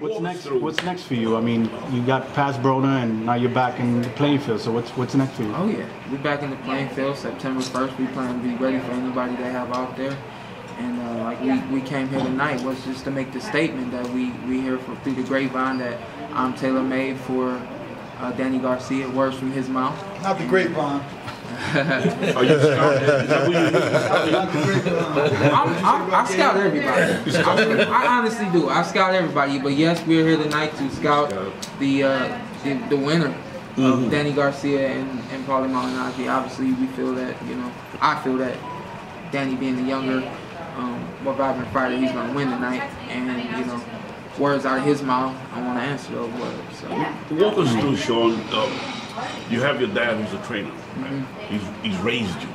What's next? What's next for you? I mean, you got past Broner, and now you're back in the playing field. So what's next for you? Oh yeah, we're back in the playing field. September 1st, we plan to be ready for anybody they have out there. And like we came here tonight was just to make the statement that we hear through the grapevine that I'm tailor-made for Danny Garcia. Words from his mouth. Not the grapevine. Are you scouting? I scout everybody. I honestly do. I scout everybody. But yes, we're here tonight to scout the winner of Danny Garcia and Paulie Malignaggi. Obviously, we feel that, I feel that Danny being the younger, more vibrant fighter, he's going to win tonight. And, words out of his mouth, I want to answer those words. So. Walk us through, Shawn. You have your dad who's a trainer. He's raised you.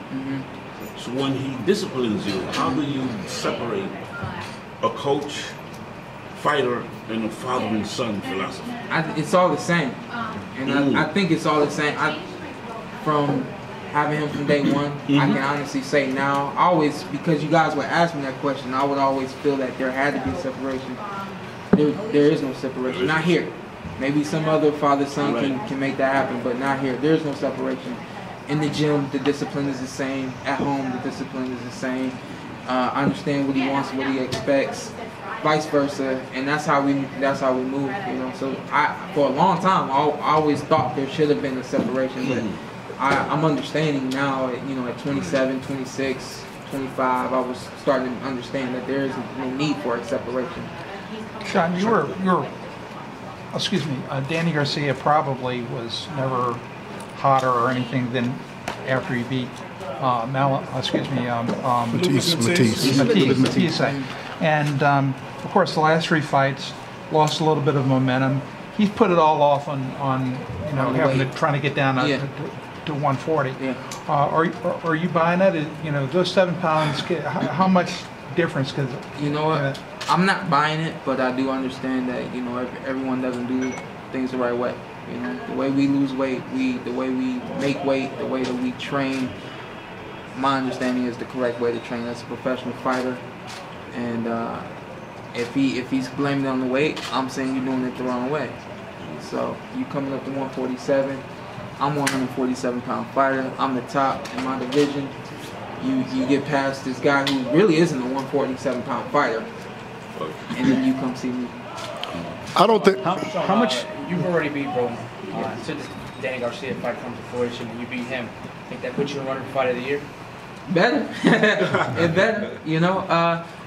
So when he disciplines you, how do you separate a coach, fighter, and a father and son philosophy? It's all the same. And I think it's all the same. From having him from day one, I can honestly say now, because you guys would ask me that question, I would always feel that there had to be a separation. There is no separation. Not here. Maybe some other father-son can make that happen, but not here. There's no separation. In the gym, the discipline is the same. At home, the discipline is the same. I understand what he wants, what he expects, vice versa, and that's how we move. So for a long time, I always thought there should have been a separation, but I'm understanding now. At 27, 26, 25, I was starting to understand that there is no need for a separation. Shawn, Danny Garcia probably was never hotter or anything than after he beat Matisse. And of course, the last three fights lost a little bit of momentum. He's put it all off on trying to get down to 140. Yeah. Are you buying that? Those 7 pounds. How much difference? Because you know what. I'm not buying it, but I do understand that everyone doesn't do things the right way. The way we lose weight, the way we make weight, the way that we train. My understanding is the correct way to train as a professional fighter. And if he's blaming it on the weight, I'm saying you're doing it the wrong way. So you coming up to 147. I'm a 147-pound fighter. I'm the top in my division. You get past this guy who really isn't a 147-pound fighter. And then you come see me. I don't think. How much? You've already beat Broner. So this Danny Garcia fight comes to fruition and you beat him. I think that puts you in running for fight of the year? Better. It better.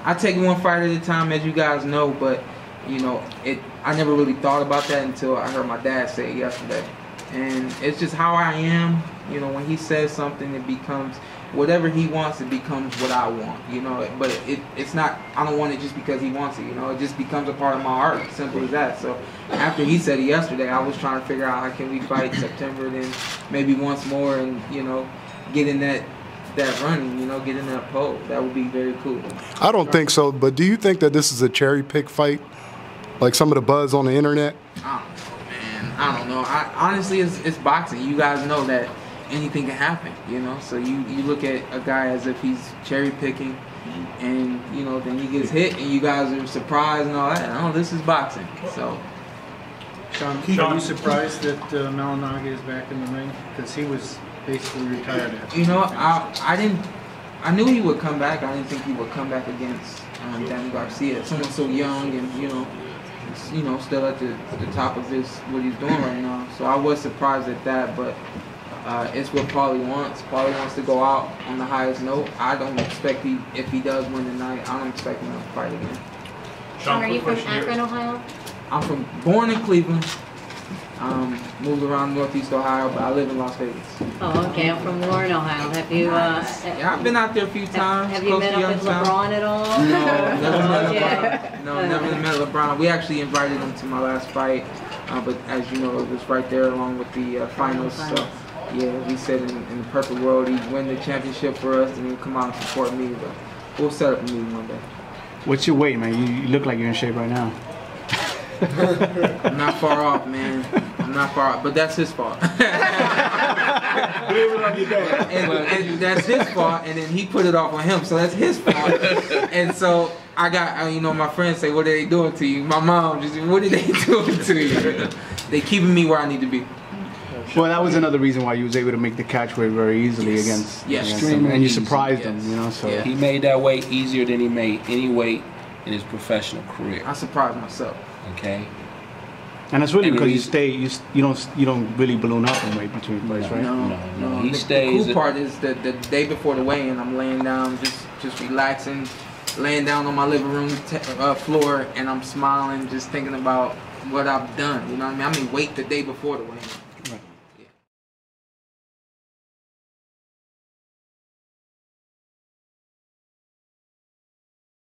I take one fight at a time, as you guys know, but, I never really thought about that until I heard my dad say it yesterday. And it's just how I am. When he says something, it becomes whatever he wants, it becomes what I want, but it's not, I don't want it just because he wants it, it just becomes a part of my art, simple as that. So after he said it yesterday, I was trying to figure out how can we fight September, then maybe once more and, get in that running, get in that pole. That would be very cool. I don't think so, but do you think that this is a cherry pick fight? Like some of the buzz on the internet? I don't know, man. I don't know. Honestly, it's boxing. You guys know that anything can happen, so you look at a guy as if he's cherry picking, and then he gets hit and you guys are surprised and all that. No, this is boxing. So Shawn, are you surprised that Malignaggi is back in the ring? Because he was basically retired after. I knew he would come back. I didn't think he would come back against Danny Garcia, someone so young and still at the top of what he's doing right now. So I was surprised at that, but it's what Paulie wants. Paulie wants to go out on the highest note. I don't expect if he does win tonight, I don't expect him to fight again. Shawn, are you from Akron, Ohio? I'm born in Cleveland. Moved around Northeast Ohio, but I live in Las Vegas. Oh, okay. I'm from Warren, Ohio. Have you? Yeah, I've been out there a few times. Have you met up with LeBron at all? No, never met LeBron. No, never met LeBron. We actually invited him to my last fight, but as you know, it was right there along with the finals. So yeah, we said in the perfect world, he'd win the championship for us, and he'd come out and support me. But we'll set up a meeting one day. What's your weight, man? You look like you're in shape right now. I'm not far off, man. I'm not far off, but that's his fault. it on your dad. And that's his fault, and then he put it off on him, so that's his fault. And so I got, my friends say, what are they doing to you? My mom just, what are they doing to you? They keeping me where I need to be. Well, that was another reason why you was able to make the catch weight very easily against him. And you surprised him, So he made that weight easier than he made any weight in his professional career. I surprised myself. Okay. And it's really because you don't really balloon up in weight between fights, right? No. He The stays. cool part is that the day before the weigh-in, I'm laying down, just relaxing, laying down on my living room floor, and I'm smiling, just thinking about what I've done. You know what I mean? I mean, wait the day before the weigh-in.